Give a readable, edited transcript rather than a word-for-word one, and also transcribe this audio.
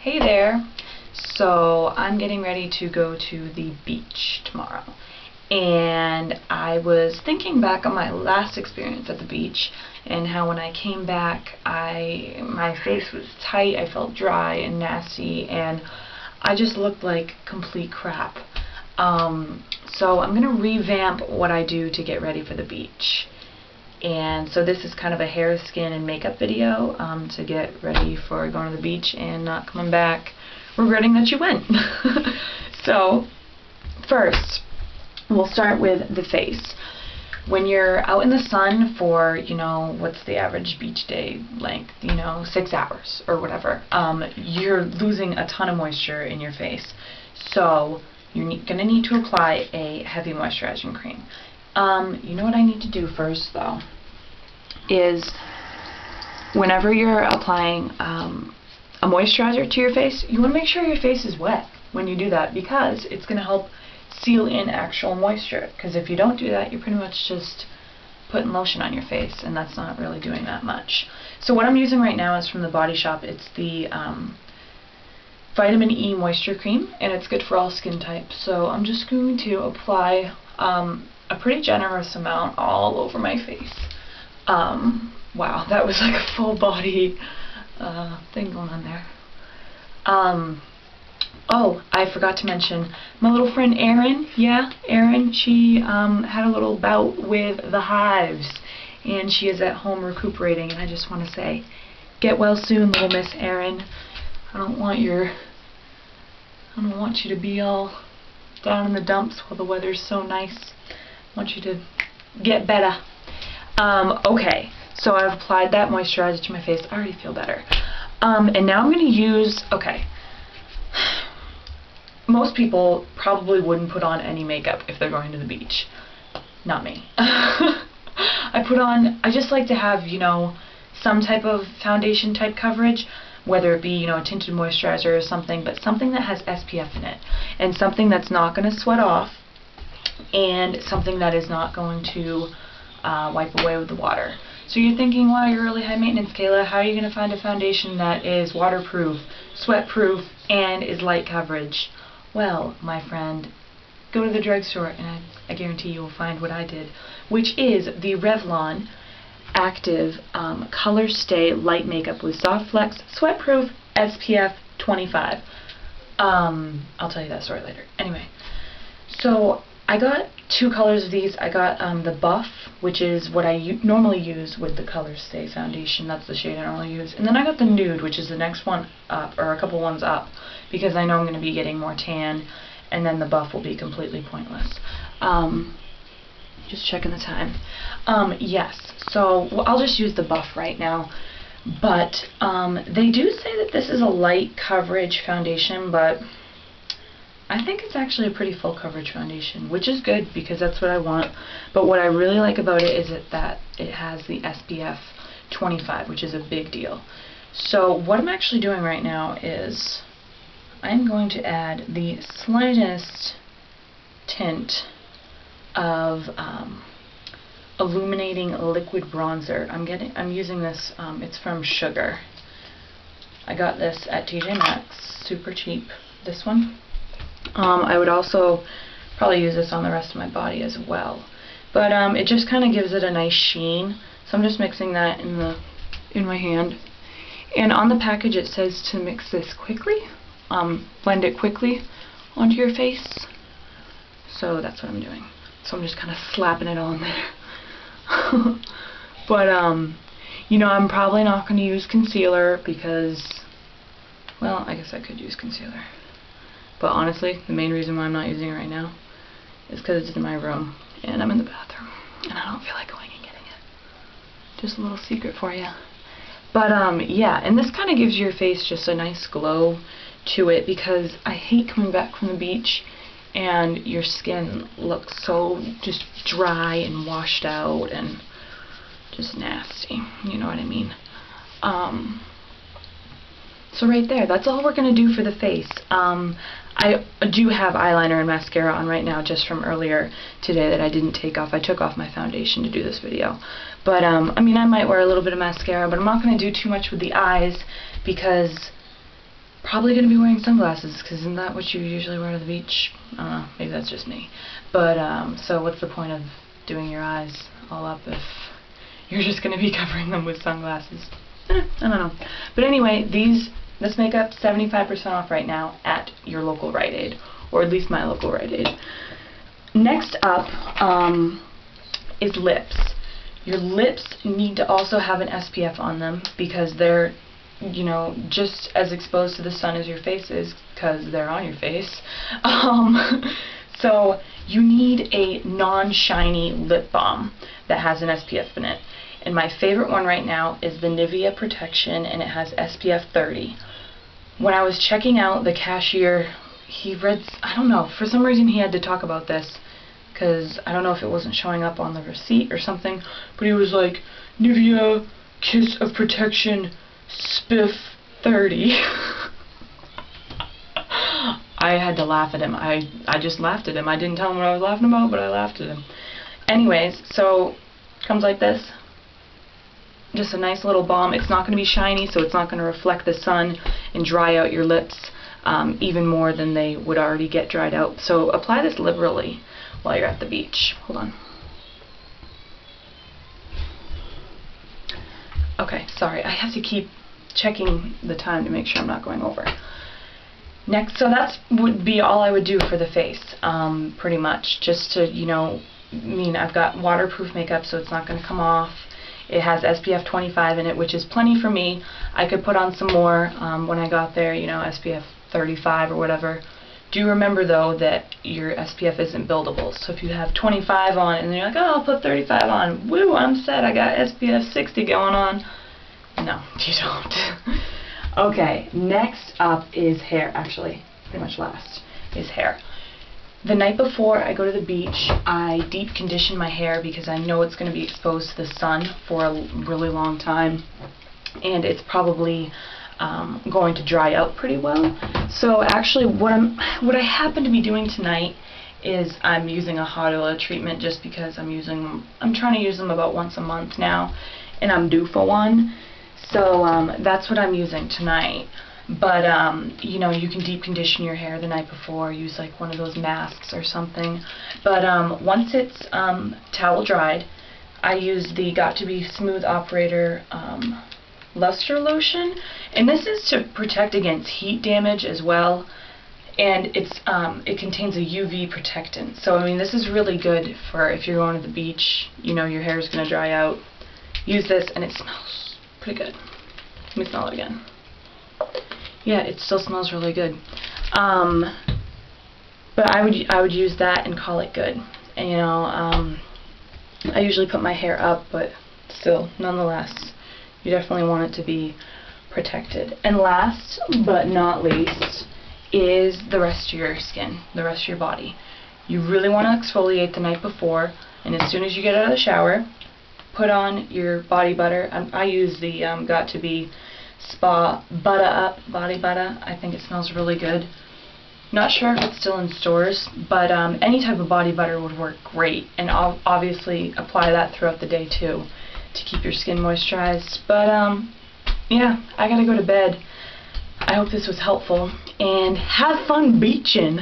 Hey there. So I'm getting ready to go to the beach tomorrow, and I was thinking back on my last experience at the beach and how when I came back my face was tight, I felt dry and nasty, and I just looked like complete crap. So I'm gonna revamp what I do to get ready for the beach. And so this is kind of a hair, skin, and makeup video to get ready for going to the beach and not coming back regretting that you went. So first, we'll start with the face. When you're out in the sun for, what's the average beach day length, 6 hours or whatever, you're losing a ton of moisture in your face. So you're going to need to apply a heavy moisturizing cream. You know what I need to do first, though, is whenever you're applying a moisturizer to your face, you want to make sure your face is wet when you do that, because it's going to help seal in actual moisture. Because if you don't do that, you're pretty much just putting lotion on your face, and that's not really doing that much. So what I'm using right now is from the Body Shop. It's the Vitamin E Moisture Cream, and it's good for all skin types. So I'm just going to apply a pretty generous amount all over my face. Wow, that was like a full body thing going on there. Oh, I forgot to mention my little friend Erin. Yeah, Erin, she had a little bout with the hives, and she is at home recuperating, and I just want to say, get well soon, little Miss Erin. I don't want you to be all down in the dumps while the weather's so nice. I want you to get better. Okay, so I've applied that moisturizer to my face. I already feel better. And now I'm going to use, most people probably wouldn't put on any makeup if they're going to the beach. Not me. I just like to have, some type of foundation type coverage, whether it be, a tinted moisturizer or something, but something that has SPF in it, and something that's not going to sweat off, and something that is not going to wipe away with the water. So you're thinking, wow, you're really high maintenance, Kayla. How are you going to find a foundation that is waterproof, sweat-proof, and is light coverage? Well, my friend, go to the drugstore, and I guarantee you will find what I did, which is the Revlon Active Color Stay Light Makeup with Soft Flex, Sweat-Proof, SPF 25. I'll tell you that story later. Anyway, so I got 2 colors of these. I got the Buff, which is what I normally use with the Color Stay foundation. That's the shade I normally use. And then I got the Nude, which is the next one up, or a couple ones up, because I know I'm going to be getting more tan, and then the Buff will be completely pointless. Just checking the time. Yes, so I'll just use the Buff right now. But they do say that this is a light coverage foundation, but I think it's actually a pretty full coverage foundation, which is good because that's what I want. But what I really like about it is that it has the SPF 25, which is a big deal. So what I'm actually doing right now is I'm going to add the slightest tint of illuminating liquid bronzer. I'm using this, it's from Sugar. I got this at TJ Maxx, super cheap, this one. I would also probably use this on the rest of my body as well. But it just kind of gives it a nice sheen. So I'm just mixing that in my hand. And on the package it says to mix this quickly, blend it quickly onto your face. So that's what I'm doing. So I'm just kind of slapping it on there. But I'm probably not going to use concealer because, well, I guess I could use concealer. But honestly, the main reason why I'm not using it right now is because it's in my room and I'm in the bathroom and I don't feel like going and getting it. Just a little secret for you. But yeah, and this kind of gives your face just a nice glow to it, because I hate coming back from the beach and your skin looks so just dry and washed out and just nasty. You know what I mean? So right there, that's all we're going to do for the face. I do have eyeliner and mascara on right now just from earlier today that I didn't take off. I took off my foundation to do this video. But, I mean, I might wear a little bit of mascara, but I'm not going to do too much with the eyes because Probably going to be wearing sunglasses, because isn't that what you usually wear to the beach? I don't know, maybe that's just me. But, so what's the point of doing your eyes all up if you're just going to be covering them with sunglasses? I don't know. But anyway, this makeup, 75% off right now at your local Rite Aid, or at least my local Rite Aid. Next up is lips. Your lips need to also have an SPF on them, because they're, you know, just as exposed to the sun as your face is, because they're on your face. So you need a non-shiny lip balm that has an SPF in it. And my favorite one right now is the Nivea Protection, and it has SPF 30. When I was checking out, the cashier, he read, I don't know, for some reason he had to talk about this, because I don't know if it wasn't showing up on the receipt or something, but he was like, Nivea Kiss of Protection SPF 30. I had to laugh at him. I just laughed at him. I didn't tell him what I was laughing about, but I laughed at him. Anyways, so comes like this. Just a nice little balm. It's not going to be shiny, so it's not going to reflect the sun and dry out your lips even more than they would already get dried out. So apply this liberally while you're at the beach. Hold on. Okay, sorry. I have to keep checking the time to make sure I'm not going over. Next, so that would be all I would do for the face, pretty much. Just to, you know, I mean, I've got waterproof makeup, so it's not going to come off. It has SPF 25 in it, which is plenty for me. I could put on some more when I got there, you know, SPF 35 or whatever. Do remember, though, that your SPF isn't buildable. So if you have 25 on and then you're like, oh, I'll put 35 on. Woo, I'm set. I got SPF 60 going on. No, you don't. Okay, next up is hair. Actually, pretty much last is hair. The night before I go to the beach, I deep condition my hair because I know it's going to be exposed to the sun for a really long time, and it's probably going to dry out pretty well. So actually, what I happen to be doing tonight is I'm using a hot oil treatment, just because I'm trying to use them about once a month now, and I'm due for one. So that's what I'm using tonight. But, you know, you can deep condition your hair the night before, use like one of those masks or something. But once it's towel dried, I use the Got2b Smooth Operator Luster Lotion. And this is to protect against heat damage as well. And it contains a UV protectant. So, I mean, this is really good for if you're going to the beach, you know, your hair is going to dry out. Use this, and it smells pretty good. Let me smell it again. Yeah, it still smells really good. But I would use that and call it good. And, you know, I usually put my hair up, but still, nonetheless, you definitely want it to be protected. And last but not least is the rest of your skin, the rest of your body. You really want to exfoliate the night before, and as soon as you get out of the shower, put on your body butter. I use the Got2b Spa Butter Up Body Butter. I think it smells really good. Not sure if it's still in stores, but any type of body butter would work great. And obviously apply that throughout the day too, to keep your skin moisturized. But yeah, I gotta go to bed. I hope this was helpful, and have fun beaching.